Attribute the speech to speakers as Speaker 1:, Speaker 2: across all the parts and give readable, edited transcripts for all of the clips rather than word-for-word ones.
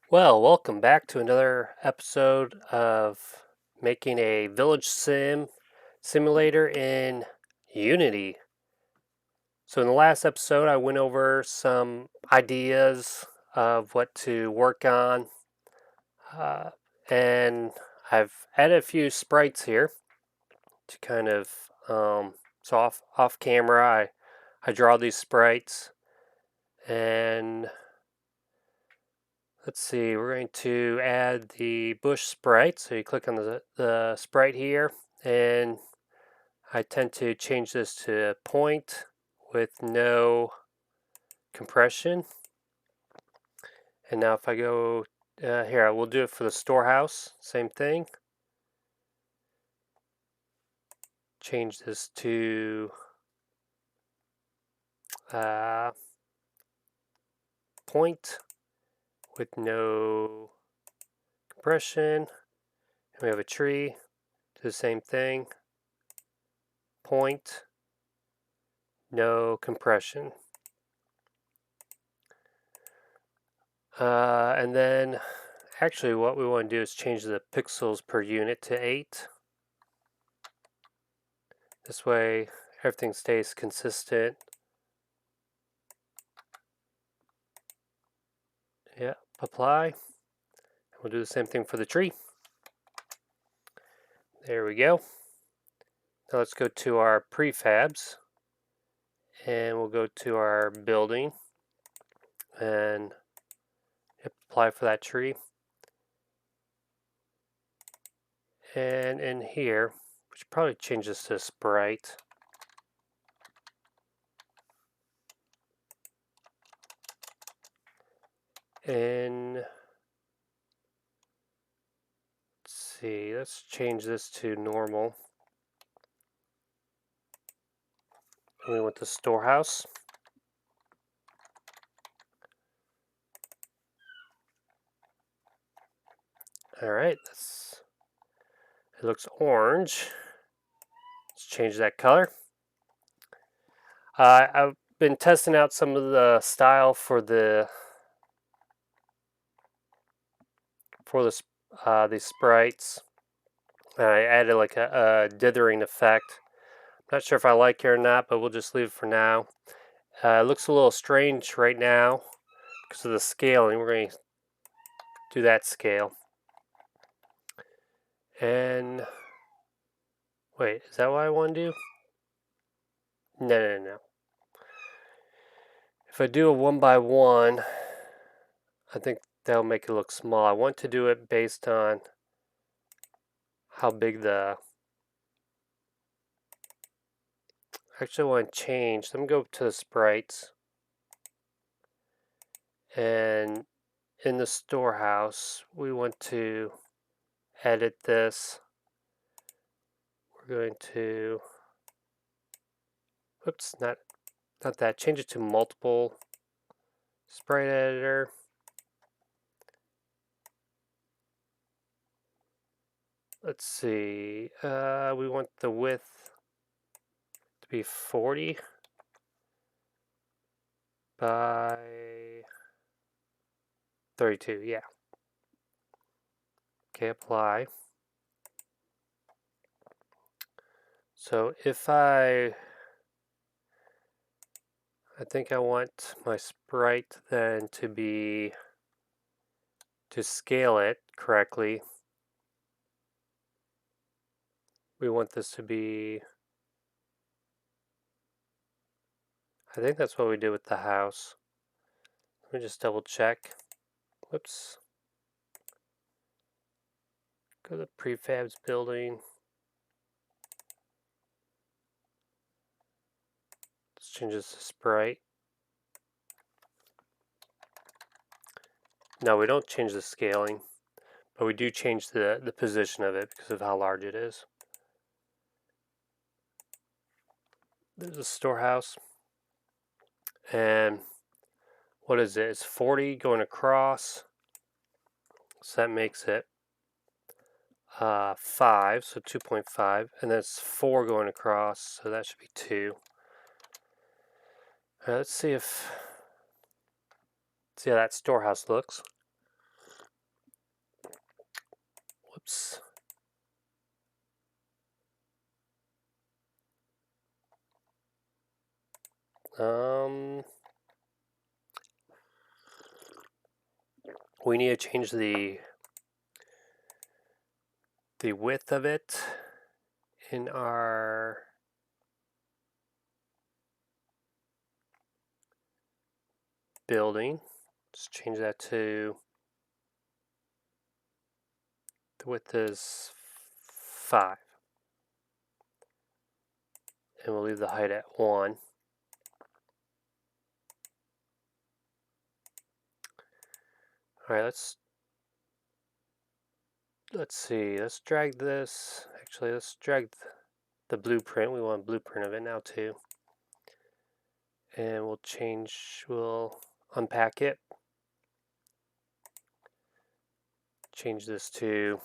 Speaker 1: Well, welcome back to another episode of making a village simulator in Unity. So in the last episode, I went over some ideas of what to work on, uh, and I've added a few sprites here to kind of so off camera. I draw these sprites, and let's see, we're going to add the bush sprite. So you click on the sprite here, and I tend to change this to point with no compression. And now if I go here, we'll do it for the storehouse, same thing. Change this to uh, point with no compression. And we have a tree, do the same thing. Point, no compression. And then actually what we want to do is change the pixels per unit to 8. This way everything stays consistent. Yeah, apply. We'll do the same thing for the tree. There we go. Now let's go to our prefabs, and we'll go to our building and apply for that tree. And in here, we should probably change this to sprite. And let's change this to normal. And we want the storehouse. All right, it looks orange. Let's change that color. I've been testing out some of the style for these sprites. I added like a dithering effect. Not sure if I like it or not, but we'll just leave it for now. It looks a little strange right now because of the scaling. We're going to do that scale. And wait, is that what I want to do? No. If I do a 1x1, I think that'll make it look small. I want to do it based on how big actually I want to change. Let me go to the sprites. And in the storehouse, we want to edit this. We're going to, oops, not that. Change it to multiple sprite editor. Let's see. We want the width to be 40 by 32. Yeah. Okay, apply. So if I think I want my sprite then to scale it correctly. We want this to be, I think that's what we did with the house. Let me just double check. Whoops. Go to the prefabs building. Let's change this to sprite. No, we don't change the scaling, but we do change the position of it because of how large it is. There's a storehouse. And what is it? It's 40 going across. So that makes it 5, so 2.5. And that's 4 going across, so that should be 2. Let's see how that storehouse looks. We need to change the width of it in our building. Just change that to, the width is 5. And we'll leave the height at 1. Alright, let's see, let's drag this. Actually, let's drag the blueprint. We want a blueprint of it now too. And we'll unpack it. Change this to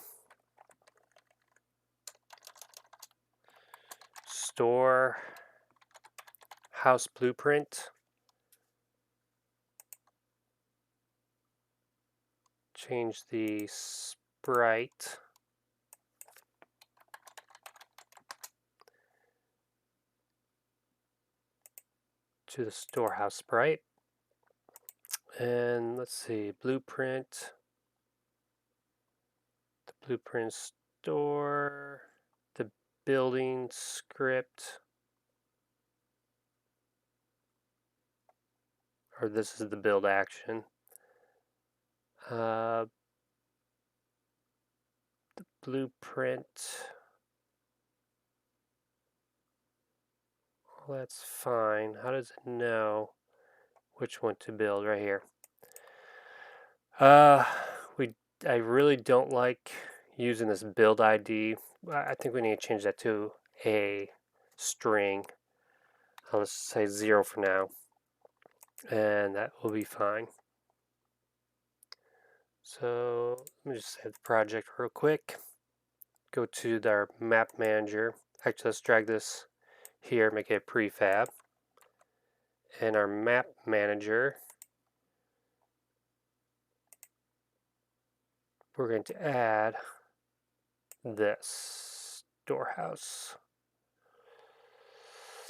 Speaker 1: store house blueprint. Change the sprite to the storehouse sprite. And let's see, blueprint, the blueprint store, the building script, or this is the build action. The blueprint, well, that's fine. How does it know which one to build? Right here. I really don't like using this build ID. I think we need to change that to a string. I'll just say 0 for now, and that will be fine. So let me just save the project real quick. Go to our map manager. Actually, let's drag this here, make it a prefab. And our map manager, we're going to add this storehouse.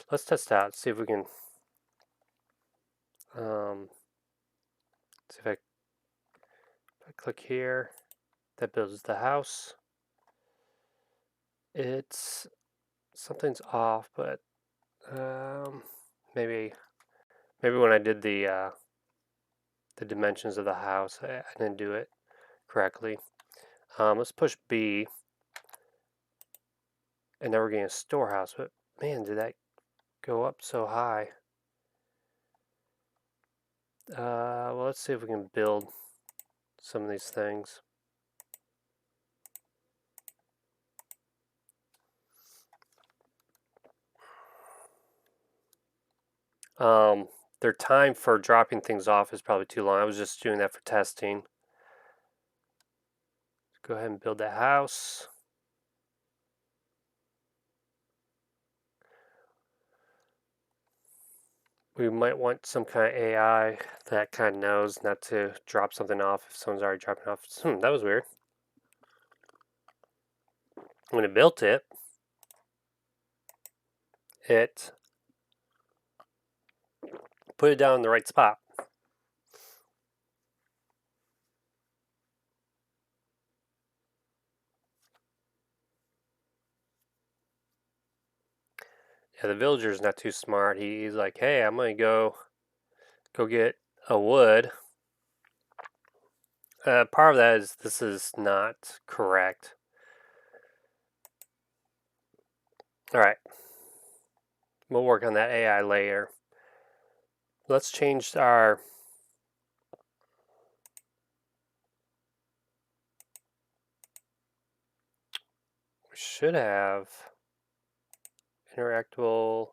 Speaker 1: Let's test out, see if we can see if I click here, that builds the house. Something's off, but maybe when I did the dimensions of the house, I didn't do it correctly. Let's push B, and now we're getting a storehouse. But man, did that go up so high? Well, let's see if we can build some of these things. Their time for dropping things off is probably too long. I was just doing that for testing. Go ahead and build that house. We might want some kind of AI that kind of knows not to drop something off if someone's already dropping off. That was weird. When it built it, it put it down in the right spot. Yeah, the villager's not too smart. He's like, hey, I'm gonna go get a wood. Part of that is this is not correct. Alright. We'll work on that AI later. Let's change our we should have interactable.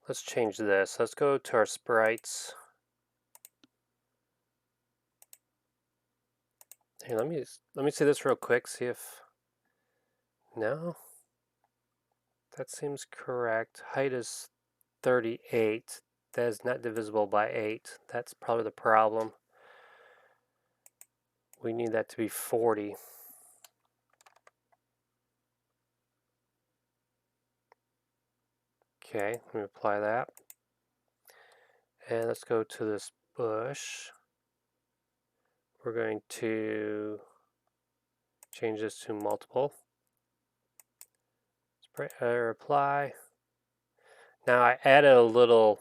Speaker 1: Let's change this. Let's go to our sprites. Hey, let me see this real quick. See if no. That seems correct. Height is 38. That is not divisible by 8. That's probably the problem. We need that to be 40. Okay, let me apply that. And let's go to this bush. We're going to change this to multiple. Apply. Now I added a little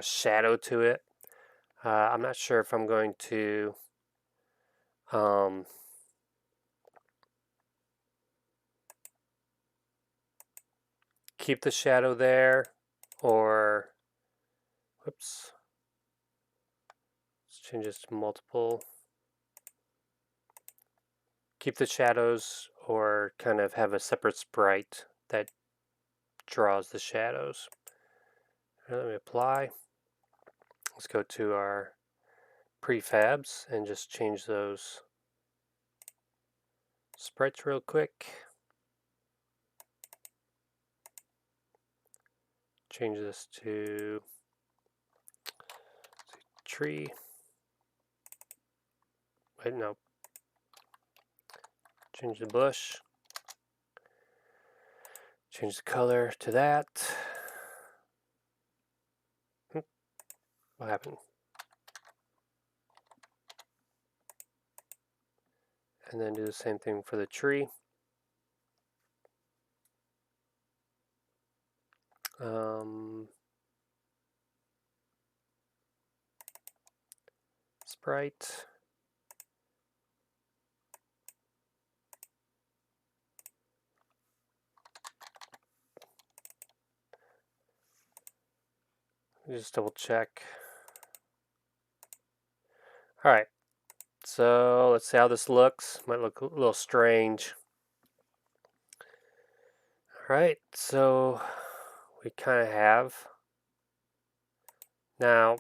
Speaker 1: shadow to it. I'm not sure if I'm going to keep the shadow there, or whoops, let's change this to multiple. Keep the shadows, or kind of have a separate sprite that draws the shadows. Let me apply. Let's go to our prefabs and just change those sprites real quick. Change this to tree. Wait, no. Change the bush. Change the color to that. What happened? And then do the same thing for the tree. Sprite. Just double check. Alright, so let's see how this looks. Might look a little strange. Alright, so we kind of have. Now,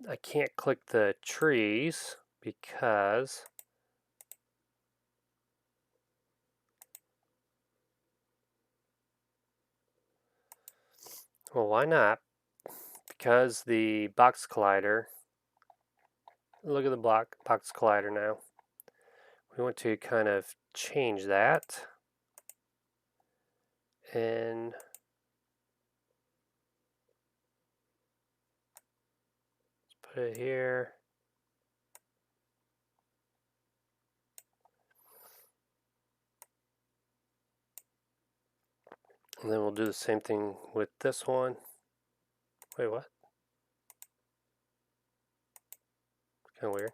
Speaker 1: I can't click the trees because well, why not? Because the box collider, look at the box collider now. We want to kind of change that and let's put it here. And then we'll do the same thing with this one. Wait, what? Kind of weird.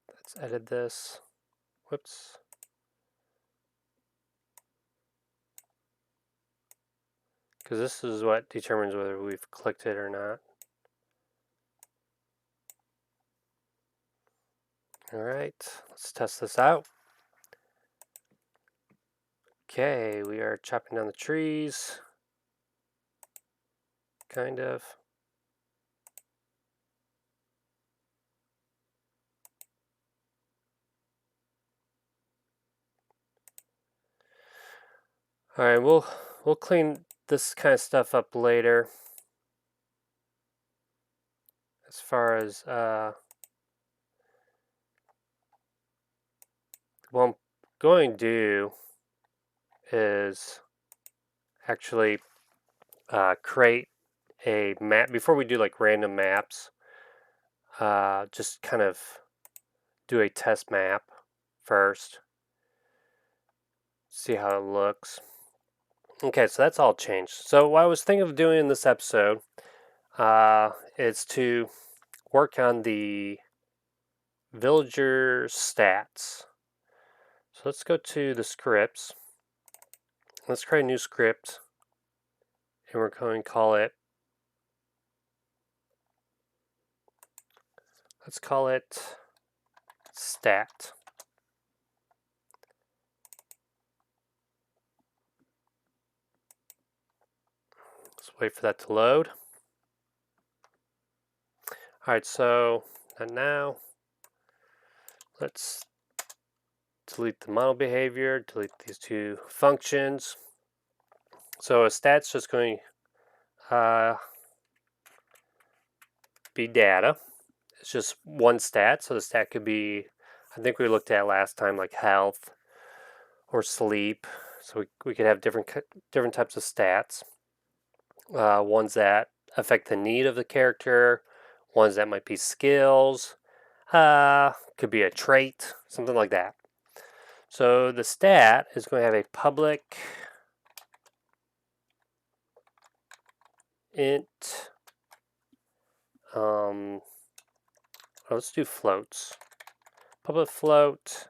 Speaker 1: Let's edit this. Whoops. Because this is what determines whether we've clicked it or not. Alright, let's test this out. Okay, we are chopping down the trees. Kind of. Alright, we'll clean this kind of stuff up later. As far as what I'm going to do is actually create a map before we do like random maps. Just kind of do a test map first. See how it looks. Okay, so that's all changed. So what I was thinking of doing in this episode is to work on the villager stats. So let's go to the scripts. Let's create a new script. And we're going to call it, let's call it stat. Let's wait for that to load. Alright, so now let's delete the model behavior, delete these two functions. So a stat's just going to be data. It's just one stat, so the stat could be I think we looked at last time, like health or sleep. So we could have different types of stats. Ones that affect the need of the character, ones that might be skills, could be a trait, something like that. So the stat is going to have a public int. Let's do floats. Public float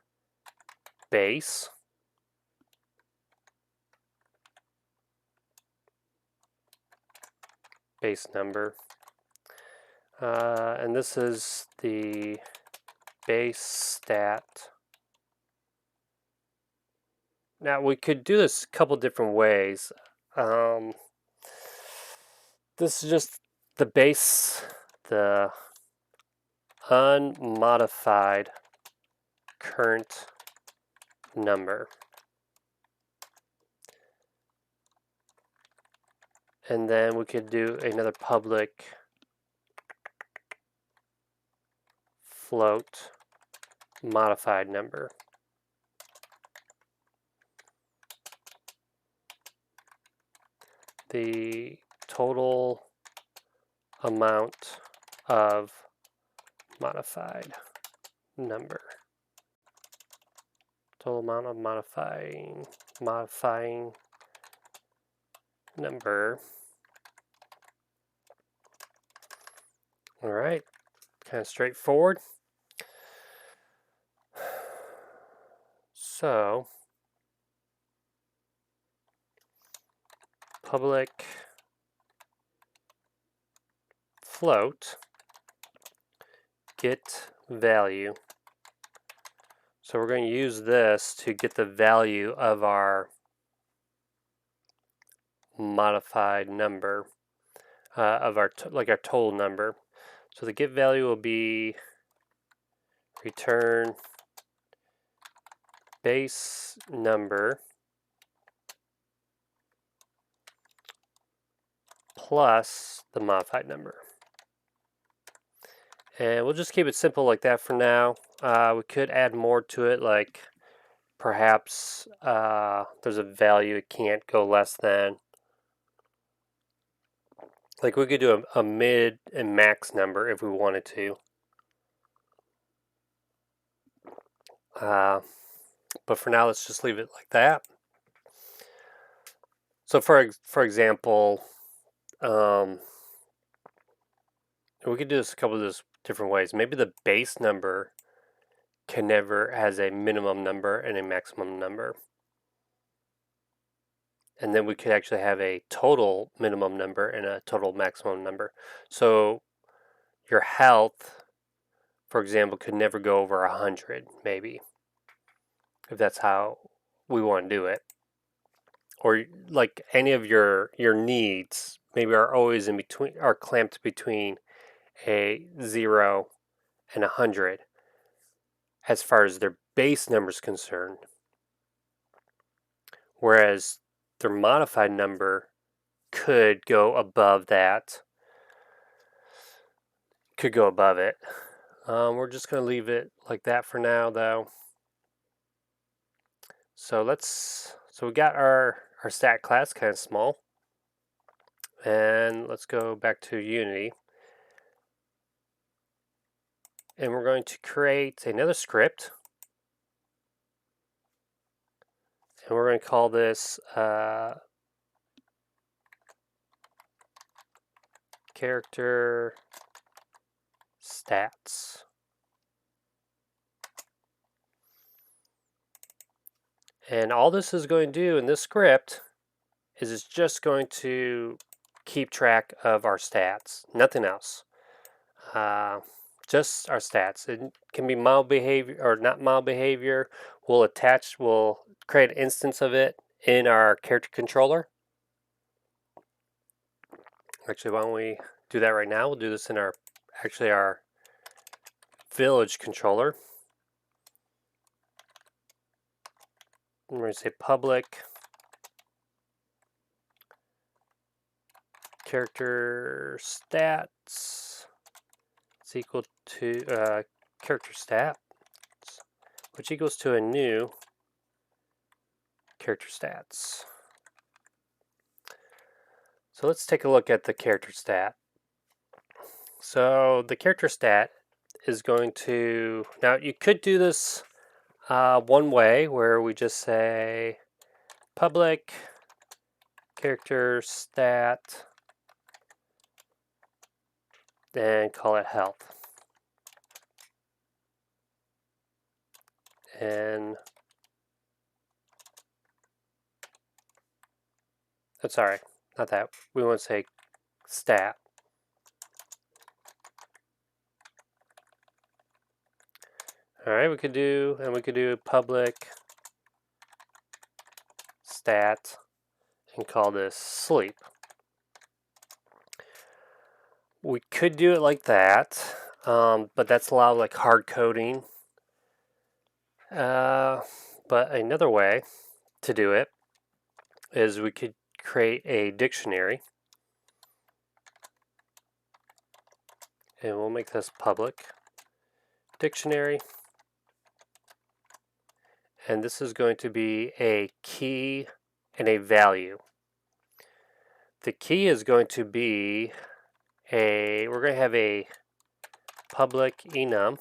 Speaker 1: base. Base number. And this is the base stat. Now we could do this a couple different ways. This is just the base, the unmodified current number. And then we could do another public float modified number. The total amount of modified number. Total amount of modifying number. All right, kind of straightforward. So public float get value. So we're going to use this to get the value of our modified number, of our our total number. So the get value will be return base number plus the modified number. And we'll just keep it simple like that for now. We could add more to it, like perhaps there's a value it can't go less than. Like we could do a mid and max number if we wanted to. But for now, let's just leave it like that. So for example, we could do this a couple of different ways. Maybe the base number has a minimum number and a maximum number. And then we could actually have a total minimum number and a total maximum number. So your health, for example, could never go over 100, maybe, if that's how we want to do it. Or like any of your needs maybe are always in between, are clamped between a 0 and 100 as far as their base number is concerned. Whereas their modified number could go above that, could go above it. We're just going to leave it like that for now, though. So we got our stat class kind of small. And let's go back to Unity. And we're going to create another script. And we're going to call this character stats. And all this is going to do in this script is it's just going to keep track of our stats, nothing else. Just our stats. It can be mild behavior or not mild behavior. We'll create an instance of it in our character controller. Actually, why don't we do that right now? We'll do this in our village controller. We're going to say public character stats is equal to character stats which equals to a new character stats. So let's take a look at the character stat. So the character stat is going to, now you could do this one way where we just say public character stat and call it health. And I'm sorry, not that. We want to say stat. All right, we could do public stat and call this sleep. We could do it like that, but that's a lot of like hard coding. But another way to do it is we could create a dictionary, and we'll make this public dictionary, and this is going to be a key and a value. The key is going to be we're going to have a public enum,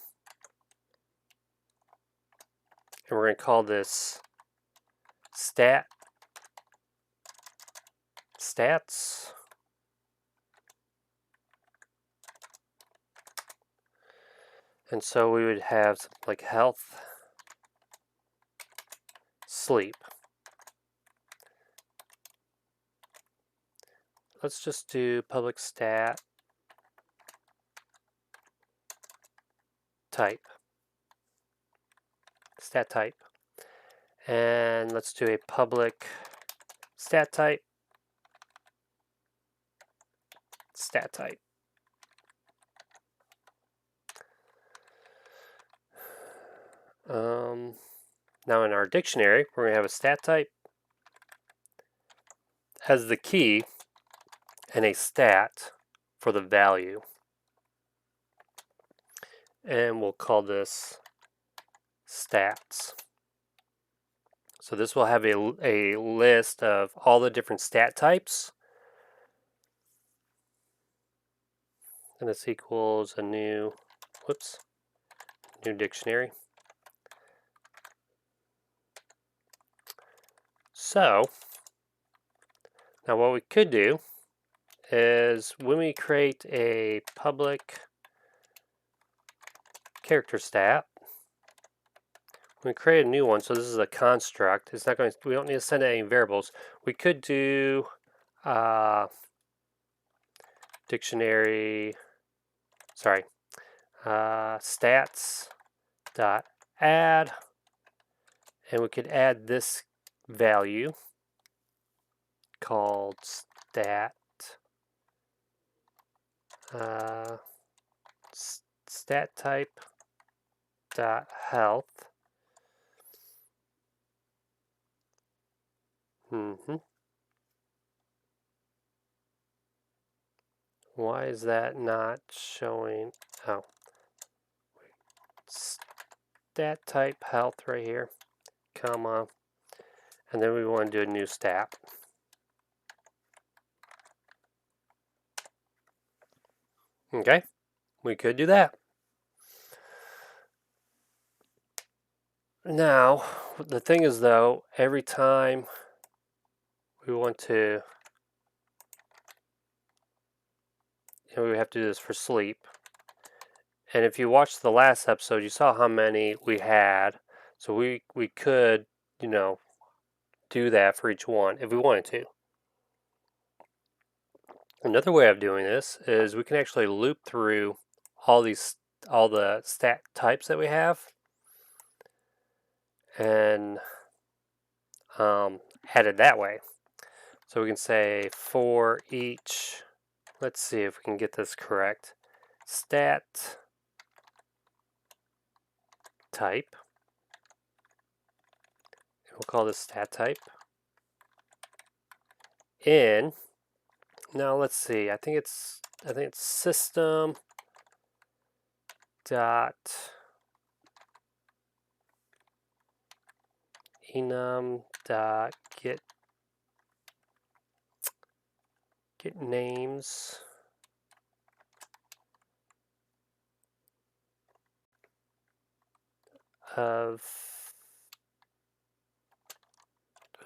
Speaker 1: and we're going to call this stats. And so we would have something like health, sleep. Let's just do public stat type. And let's do a public stat type. Now in our dictionary, we're going to have a stat type as the key and a stat for the value. And we'll call this stats. So this will have a list of all the different stat types. And this equals a new dictionary. So now what we could do is when we create a public character stat, we create a new one. So this is a construct. It's not going. We don't need to send any variables. We could do dictionary. Sorry, stats dot add, and we could add this value called stat stat type dot health. Why is that not showing? Oh, stat type health right here, comma, and then we want to do a new stat. Okay, we could do that. Now, the thing is though, every time we want to, we have to do this for sleep. And if you watched the last episode, you saw how many we had. So we could, do that for each one if we wanted to. Another way of doing this is we can actually loop through all the stat types that we have and add it that way. So we can say for each, let's see if we can get this correct, stat type. We'll call this stat type. Now let's see. I think it's system dot enum dot get names of,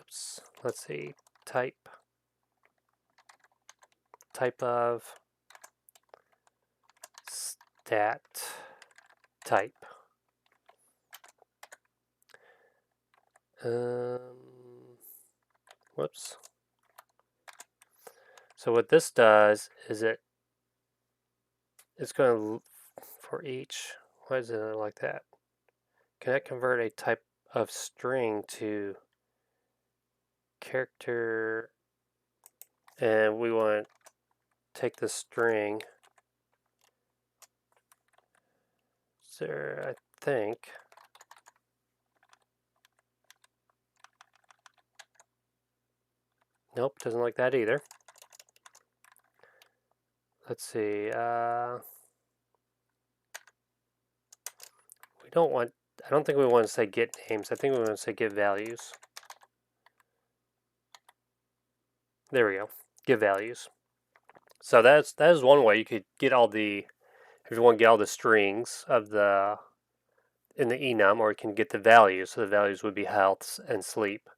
Speaker 1: oops, let's see, type of stat type. Whoops. So what this does is it's going to, for each, why is it like that? Can I convert a type of string to character, and we want to take the string, so I think, nope, doesn't like that either. Let's see, we don't want, I don't think we want to say get names, I think we want to say get values. There we go, get values. So that is one way you could get all the, if you want to get all the strings of the, in the enum, or you can get the values. So the values would be health and sleep.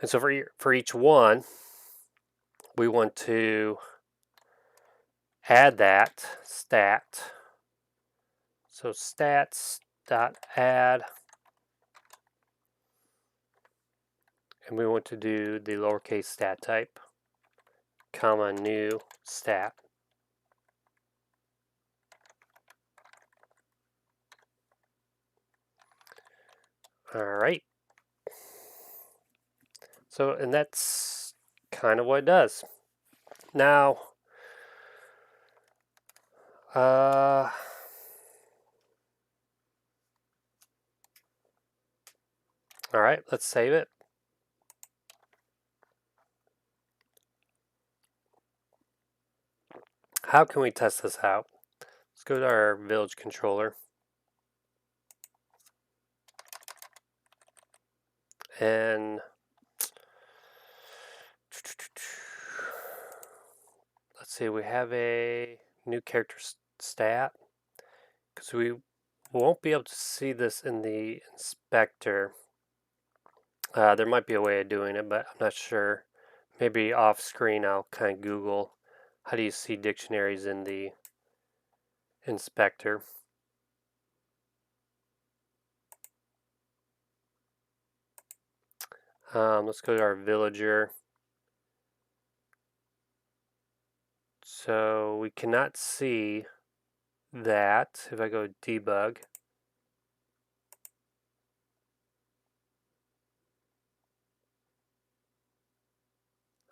Speaker 1: And so for each one, we want to add that stat. So stats dot add, and we want to do the lowercase stat type, comma new stat. All right. So, and that's kind of what it does. Now, all right, let's save it. How can we test this out? Let's go to our village controller. And let's see, we have a new character stat, because we won't be able to see this in the inspector. There might be a way of doing it, but I'm not sure. Maybe off screen I'll kind of Google how do you see dictionaries in the inspector. Let's go to our villager. So we cannot see that. If I go debug,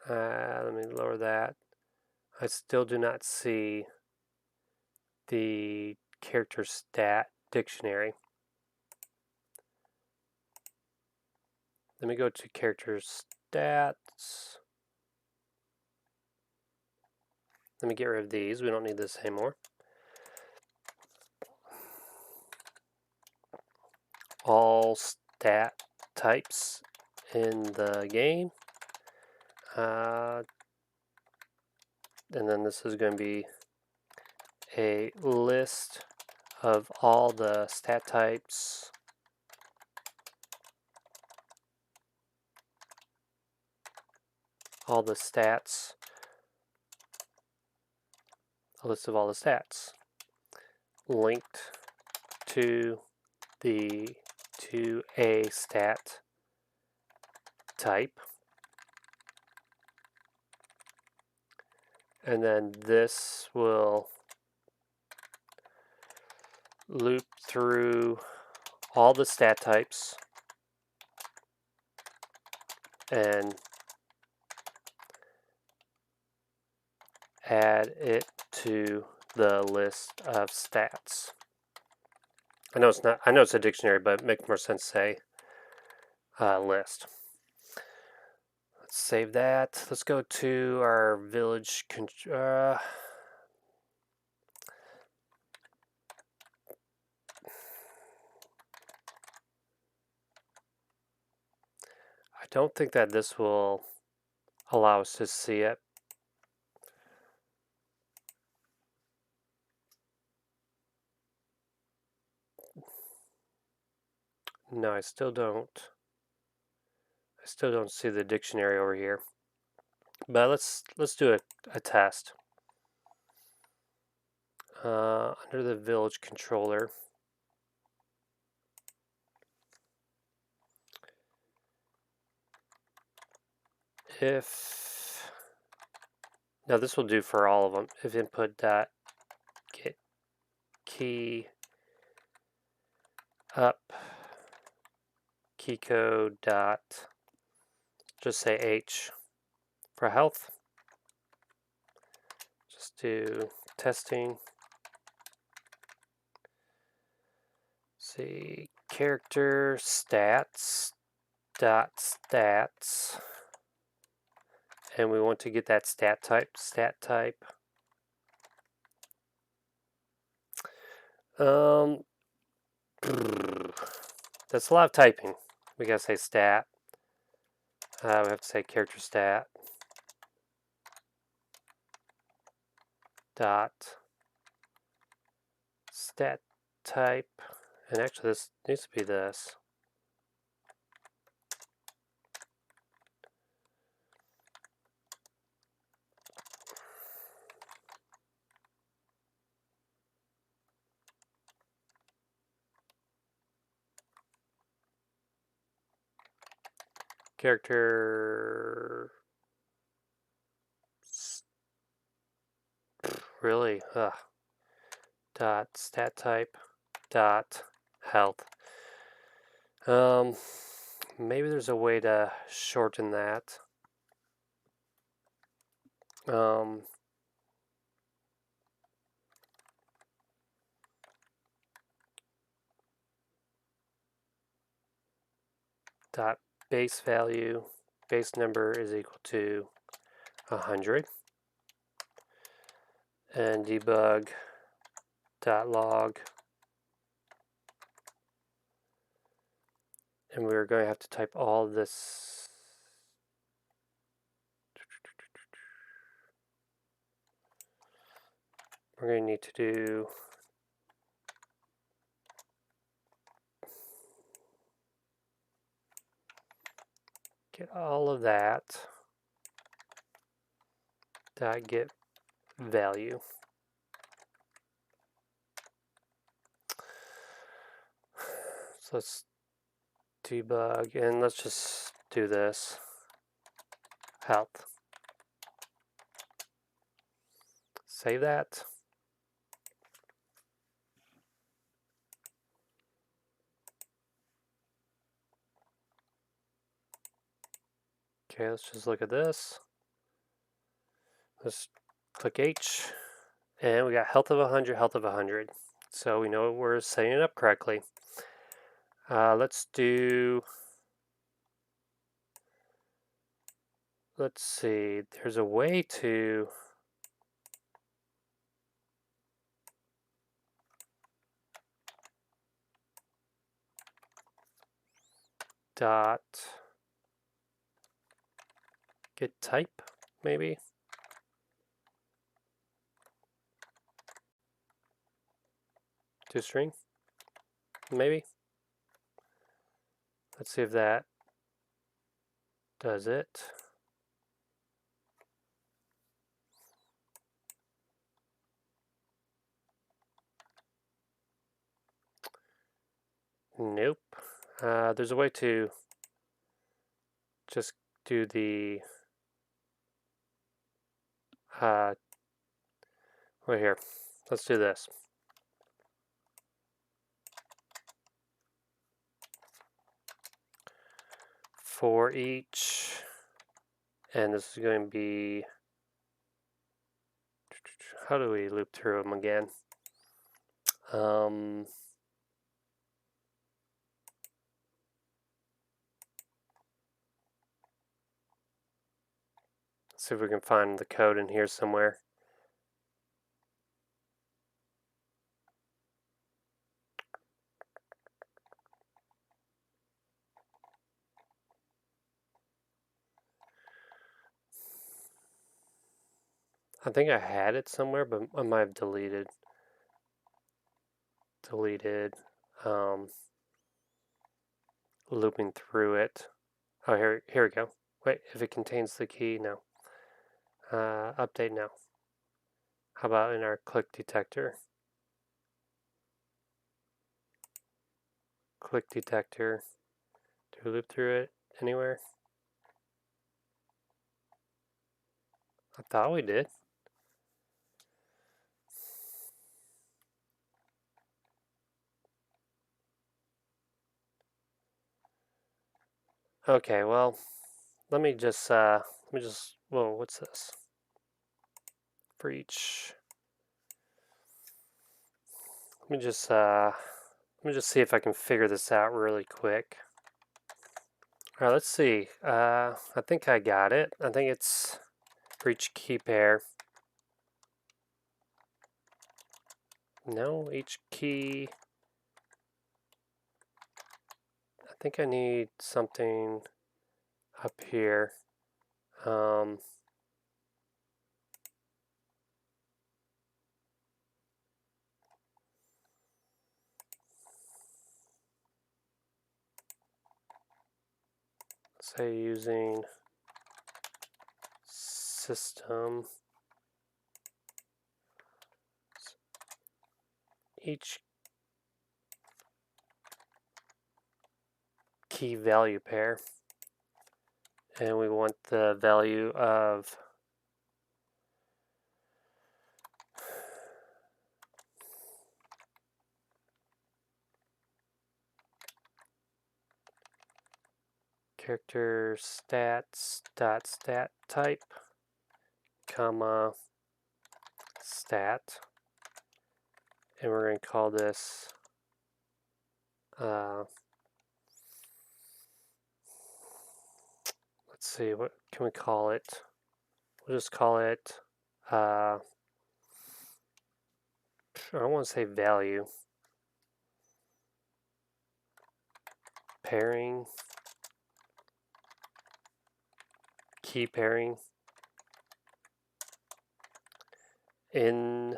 Speaker 1: let me lower that. I still do not see the character stat dictionary. Let me go to character stats. Let me get rid of these. We don't need this anymore. All stat types in the game. And then this is going to be a list of all the stat types all the stats, a list of all the stats linked to a stat type. And then this will loop through all the stat types and add it to the list of stats. I know it's not. I know it's a dictionary, but it makes more sense to say list. Let's save that. Let's go to our village. don't think that this will allow us to see it. No, I still don't see the dictionary over here. But let's do a test. Under the village controller, if now this will do for all of them. If input dot get key up key code dot just say H for health. Just do testing. See character stats dot stats, and we want to get that stat type. That's a lot of typing. We gotta say stat. We have to say character stat dot stat type, and actually this needs to be this. Character really dot stat type dot health. Maybe there's a way to shorten that. Dot base value, base number is equal to 100, and debug dot log, and we're going to have to type all of this. We're going to need to do get all of that dot get value. So let's debug, and let's just do this health. Save that. Okay, let's just look at this. Let's click H, and we got health of 100, health of 100. So we know we're setting it up correctly. Let's see, there's a way to dot get type, maybe. To string, maybe. Let's see if that does it. Nope. There's a way to just do the right here. Let's do this. For each, and this is going to be, how do we loop through them again? Let's see if we can find the code in here somewhere. I think I had it somewhere, but I might have deleted. Looping through it. Oh, here we go. Wait, if it contains the key, no. Update now. How about in our click detector? Click detector. Do we loop through it anywhere? I thought we did. Okay, well, let me just, whoa, what's this? For each, let me just see if I can figure this out really quick. All right, let's see. I think I got it. I think it's for each key pair. No, each key. I think I need something up here. Say using system. Each key value pair. And we want the value of character stats dot stat type, comma stat, and we're going to call this let's see, what can we call it? We'll just call it I don't want to say value. Pairing, key pairing in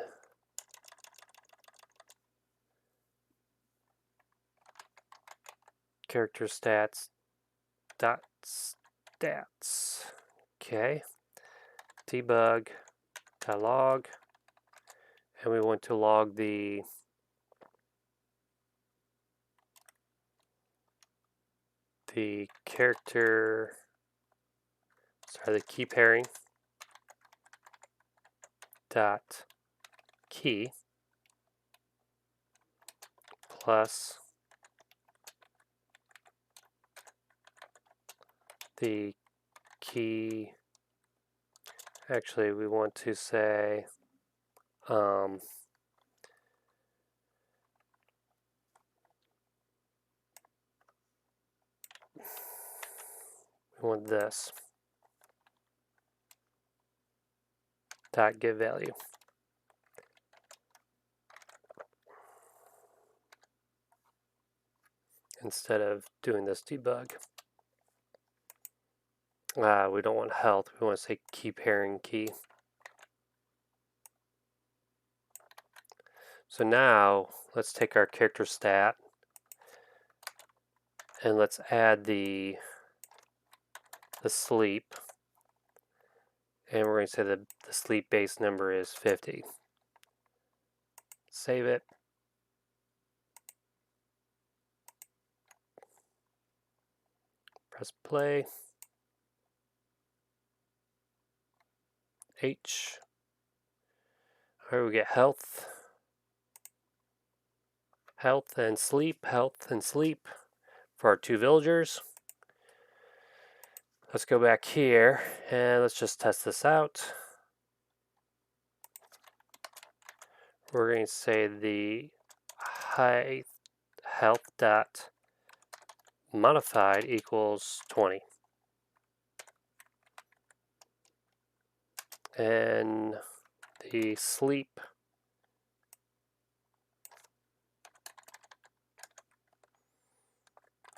Speaker 1: character stats dot stats. Okay, debug dot log, and we want to log the character, sorry, the key pairing dot key plus the key. Actually, we want to say we want this dot get value instead of doing this debug. We don't want health, we want to say key pairing key. So now let's take our character stat and let's add the sleep, and we're going to say that the sleep base number is 50. Save it. Press play. H. All right, we get health and sleep for our two villagers. Let's go back here and let's just test this out. We're going to say the height health dot modified equals 20. And the sleep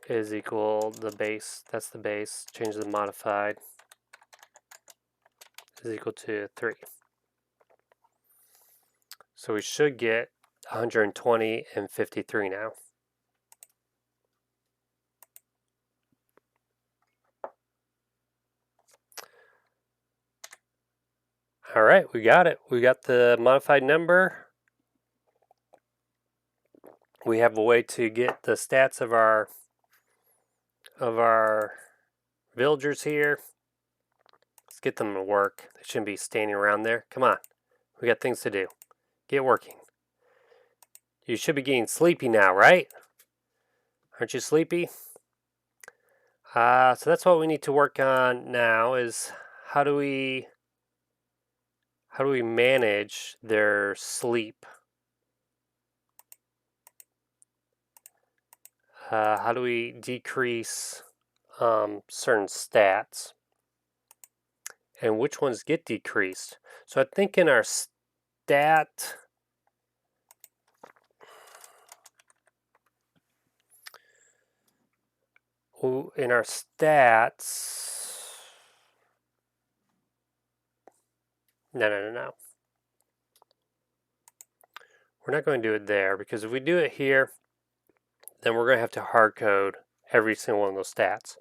Speaker 1: is equal the base, that's the base, change the modified, is equal to 3. So we should get 120 and 53 now. All right, we got it. We got the modified number. We have a way to get the stats of our villagers here. Let's get them to work. They shouldn't be standing around there. Come on. We got things to do. Get working. You should be getting sleepy now, right? Aren't you sleepy? So that's what we need to work on now is how do we manage their sleep? How do we decrease certain stats? And which ones get decreased? So I think in our stat no. We're not going to do it there because if we do it here, then we're going to have to hard code every single one of those stats.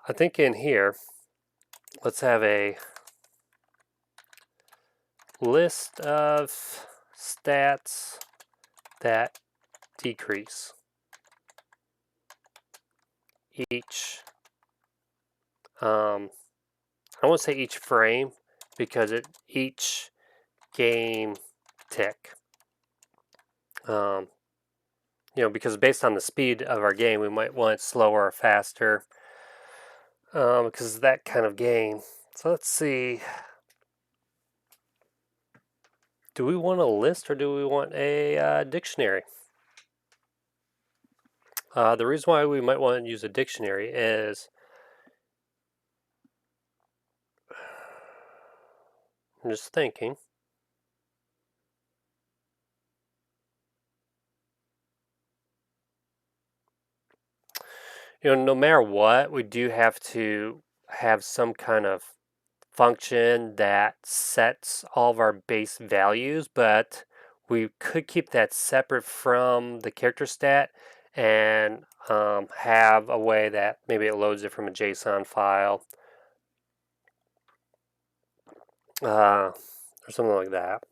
Speaker 1: I think in here, let's have a list of stats that decrease each. I don't want to say each frame because each game tick. Because based on the speed of our game, we might want it slower or faster because it's that kind of game. So let's see. Do we want a list or do we want a dictionary? The reason why we might want to use a dictionary is I'm just thinking. No matter what, we do have to have some kind of function that sets all of our base values, but we could keep that separate from the character stat and have a way that maybe it loads it from a JSON file or something like that,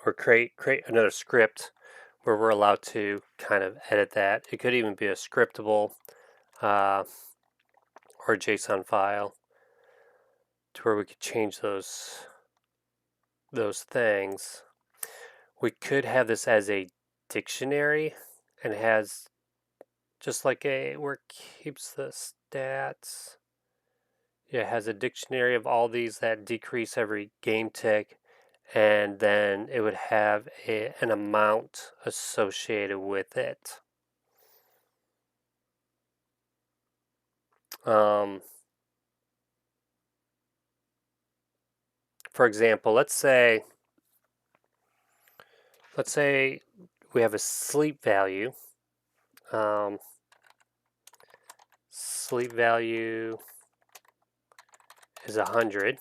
Speaker 1: or create another script where we're allowed to kind of edit that. It could even be a scriptable or JSON file to where we could change those things. We could have this as a dictionary and it has just like where it keeps the stats. Yeah, it has a dictionary of all these that decrease every game tick, and then it would have an amount associated with it. For example, let's say we have a sleep value. Sleep value is 100.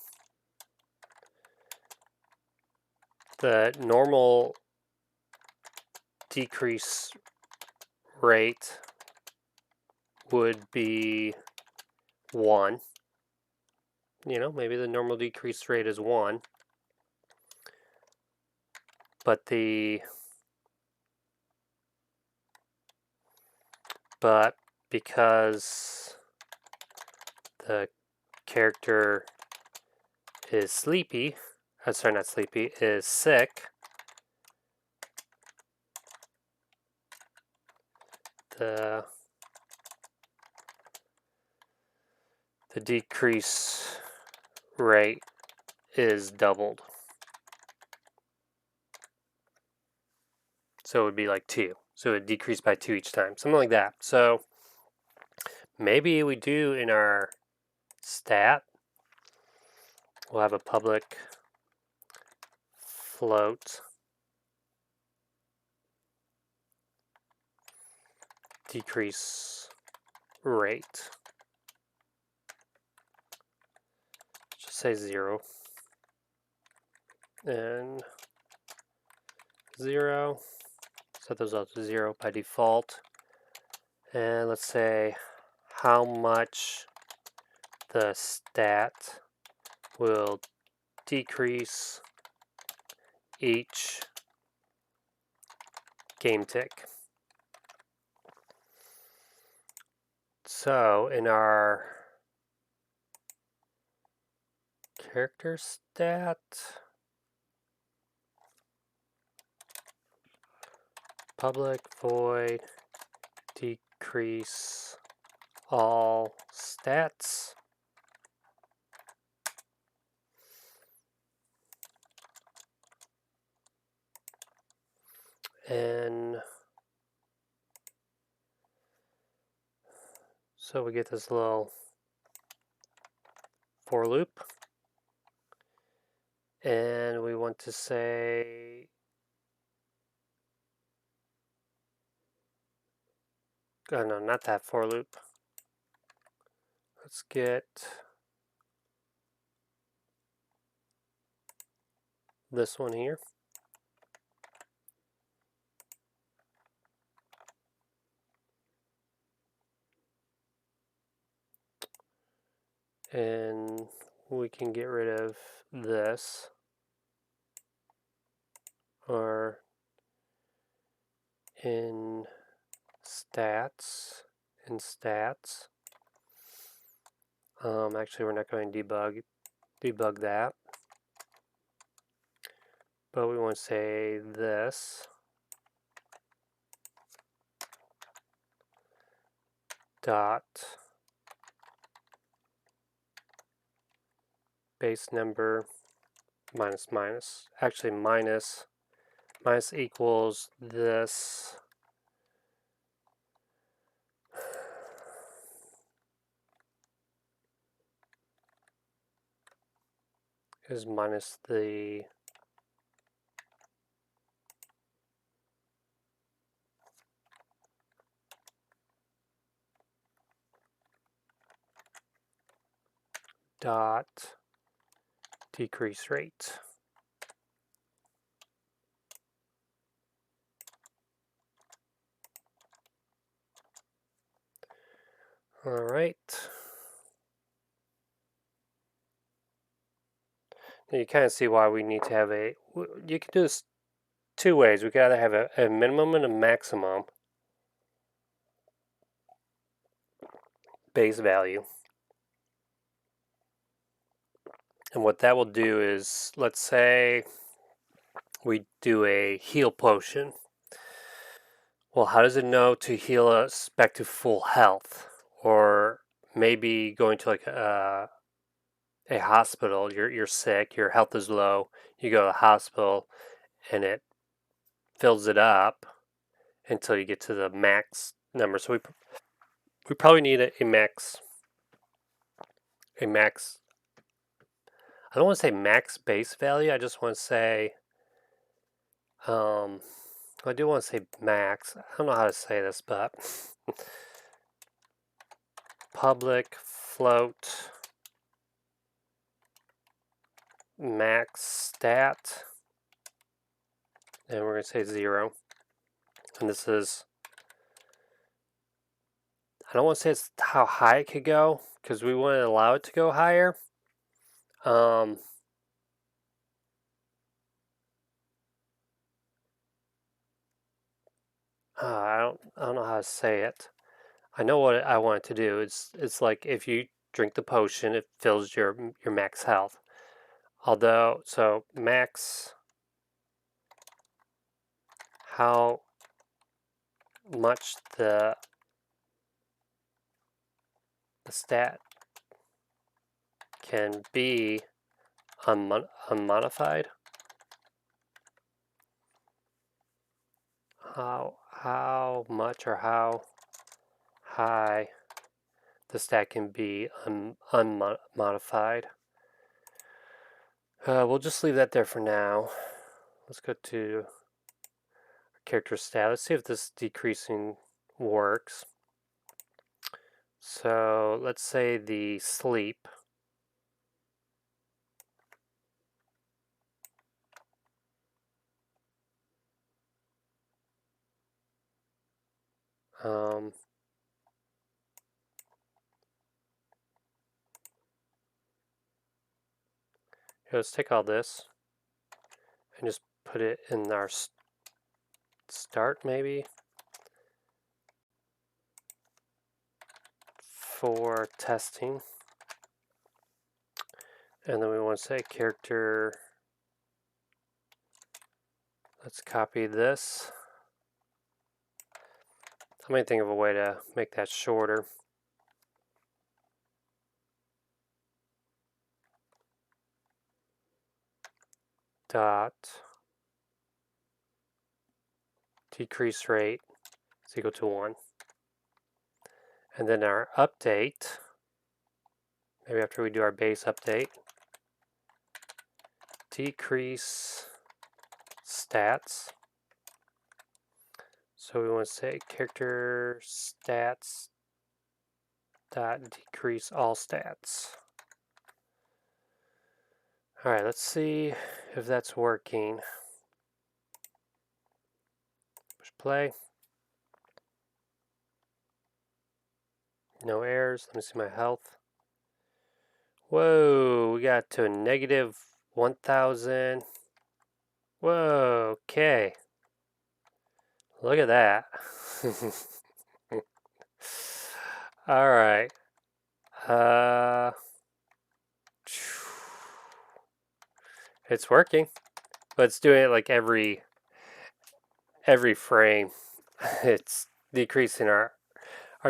Speaker 1: The normal decrease rate would be 1. Maybe the normal decrease rate is 1. But because the character is sleepy, sorry, not sleepy, is sick, the decrease rate is doubled. So it would be like 2. So it would decrease by 2 each time, something like that. So maybe we do in our stat, we'll have a public float decrease rate. Just say 0. And 0. Set those up to 0 by default. And let's say how much the stat will decrease each game tick. So in our character stat, public void decrease all stats. And so we get this little for loop. And we want to say, oh no, not that for loop. Let's get this one here. And we can get rid of this, or in stats, actually we're not going to debug that, but we want to say this dot base number minus, actually minus equals this is minus the dot decrease rate. All right. Now you kind of see why we need to have you can do this two ways. We gotta have a minimum and a maximum base value. And what that will do is, let's say we do a heal potion. Well, how does it know to heal us back to full health? Or maybe going to like a hospital, you're sick, your health is low, you go to the hospital and it fills it up until you get to the max number. So we probably need a max. I don't want to say max base value. I just want to say, I do want to say max. I don't know how to say this, but public float max stat, and we're going to say 0. And this is, I don't want to say it's how high it could go, because we want to allow it to go higher. I don't know how to say it. I know what I want it to do. It's like if you drink the potion, it fills your max health. Although, so max, how much the stat can be unmodified. How much or how high the stat can be unmodified. We'll just leave that there for now. Let's go to character stat. Let's see if this decreasing works. So let's say the sleep. Let's take all this and just put it in our start maybe for testing. And then we want to say character. Let's copy this. I might think of a way to make that shorter. Dot decrease rate is equal to 1. And then our update, maybe after we do our base update, decrease stats. So we want to say character stats dot decrease all stats. All right, let's see if that's working. Push play. No errors. Let me see my health. Whoa, we got to a negative 1,000. Whoa, okay. Look at that. All right. It's working, but it's doing it like every frame. It's decreasing our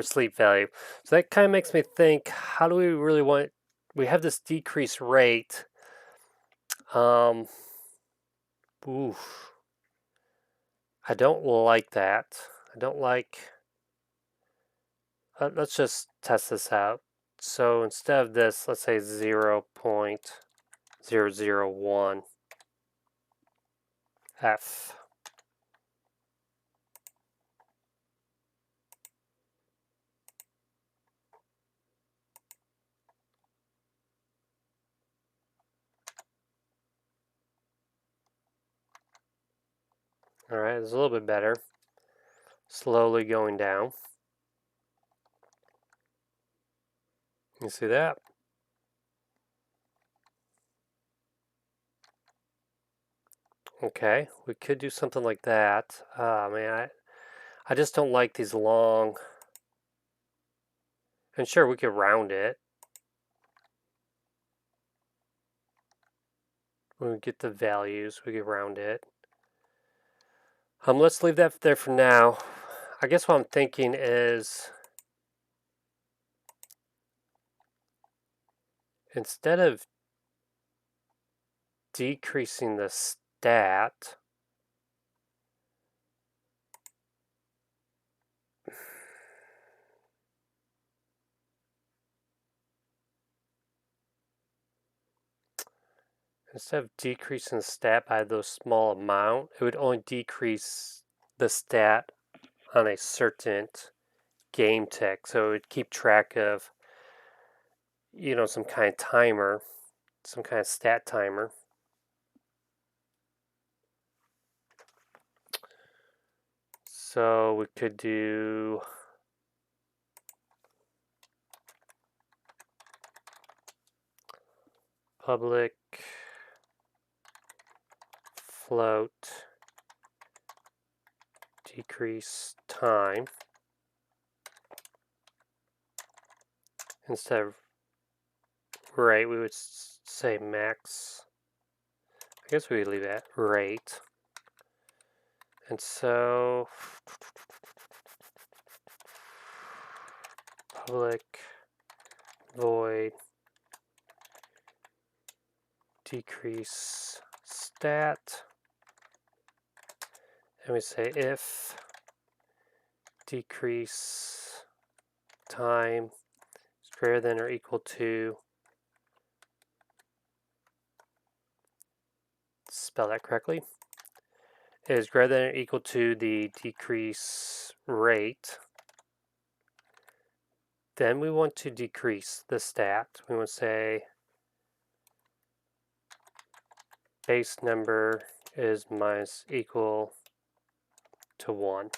Speaker 1: sleep value. So that kind of makes me think, how do we really want, we have this decrease rate. Oof. I don't like that. I don't like, let's just test this out. So instead of this, let's say 0.001 F. All right, it's a little bit better. Slowly going down. You see that? Okay, we could do something like that. Man, I just don't like these long. And sure, we could round it. When we get the values, we could round it. Let's leave that there for now. I guess what I'm thinking is, instead of decreasing the stat, instead of decreasing the stat by those small amount, it would only decrease the stat on a certain game tick. So it would keep track of, some kind of timer, some kind of stat timer. So we could do public float decrease time instead of rate. We would say max. I guess we would leave that rate. And so public void decrease stat, and we say if decrease time is greater than or equal to, spell that correctly, is greater than or equal to the decrease rate, then we want to decrease the stat. We want to say base number is minus equal to 1.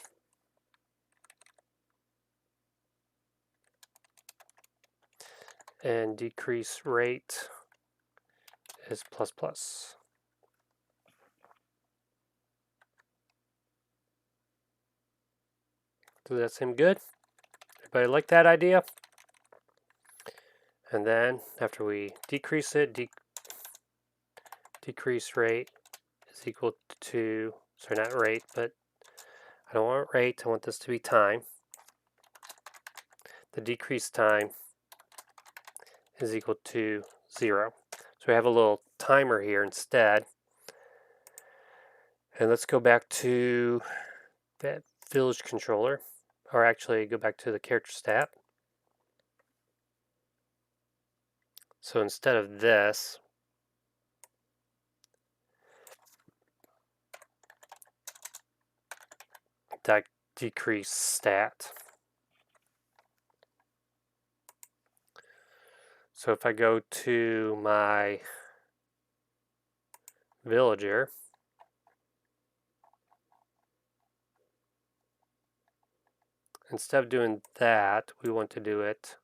Speaker 1: and decrease rate is plus plus. Does that seem good? Everybody like that idea? And then after we decrease it, decrease rate is equal to, sorry, not rate, but I don't want rate, I want this to be time. The decrease time is equal to 0. So we have a little timer here instead. And let's go back to that village controller, or actually go back to the character stat. So instead of this, that decrease stat. So if I go to my villager, instead of doing that, we want to do it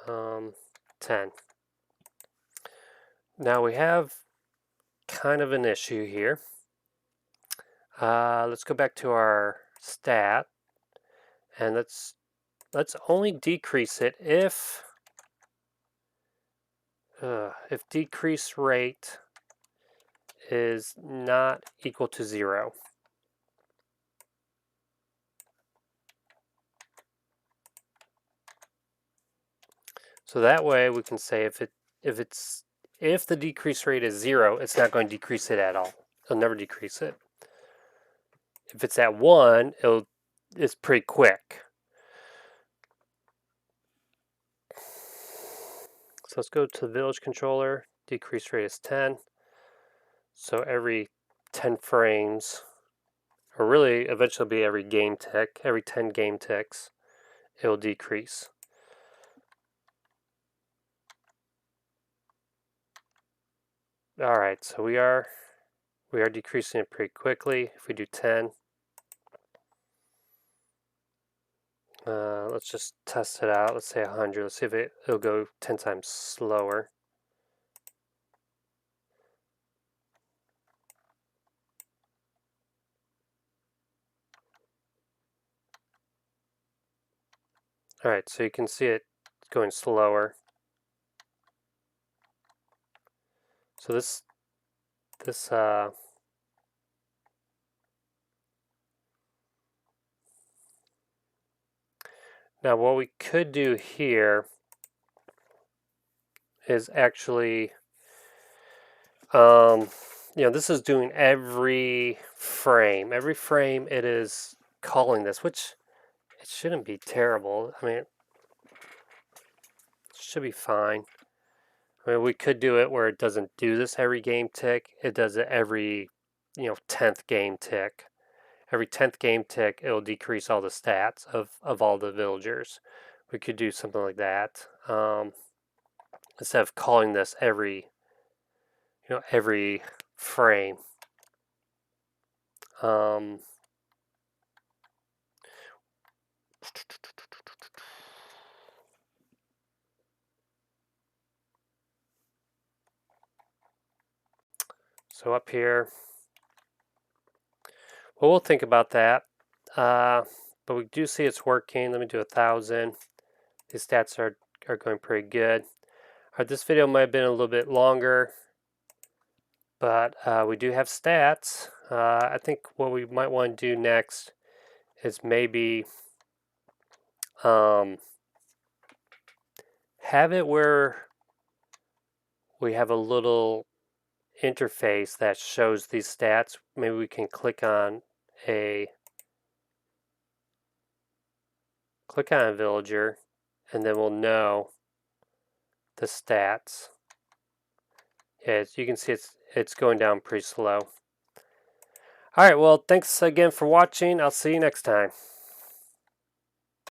Speaker 1: um, 10. Now we have kind of an issue here. Let's go back to our stat, and let's only decrease it if decrease rate is not equal to 0. So that way we can say if the decrease rate is 0, it's not going to decrease it at all. It'll never decrease it. If it's at 1, it's pretty quick. So let's go to the village controller. Decrease rate is 10. So every 10 frames, or really eventually be every game tick, every 10 game ticks, it will decrease. All right, so we are decreasing it pretty quickly. If we do 10, let's just test it out. Let's say 100. Let's see if it'll go 10 times slower. All right, so you can see it going slower. So this now what we could do here is actually, this is doing every frame. Every frame it is calling this, which it shouldn't be terrible. I mean, it should be fine. I mean, we could do it where it doesn't do this every game tick. It does it every, 10th game tick. Every 10th game tick, it'll decrease all the stats of all the villagers. We could do something like that. Instead of calling this every frame. So up here, well, we'll think about that. But we do see it's working. Let me do 1,000. These stats are going pretty good. All right, this video might have been a little bit longer, but we do have stats. I think what we might want to do next is maybe have it where we have a little interface that shows these stats. Maybe we can click on a villager, and then we'll know the stats. Yeah, as you can see, it's going down pretty slow. All right, well, thanks again for watching. I'll see you next time.